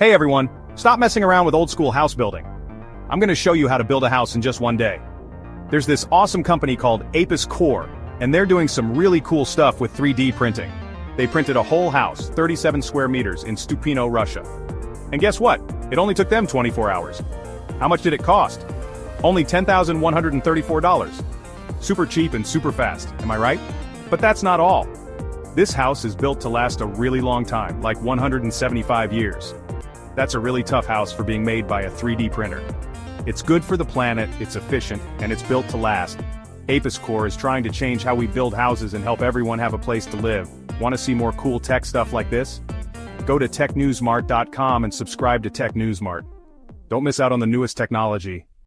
Hey everyone, stop messing around with old school house building. I'm gonna show you how to build a house in just one day. There's this awesome company called Apis Core, and they're doing some really cool stuff with 3D printing. They printed a whole house, 37 square meters, in Stupino, Russia. And guess what? It only took them 24 hours. How much did it cost? Only $10,134. Super cheap and super fast, am I right? But that's not all. This house is built to last a really long time, like 175 years. That's a really tough house for being made by a 3D printer. It's good for the planet, it's efficient, and it's built to last. Apis Core is trying to change how we build houses and help everyone have a place to live. Want to see more cool tech stuff like this? Go to technewsmart.com and subscribe to Tech News Mart. Don't miss out on the newest technology.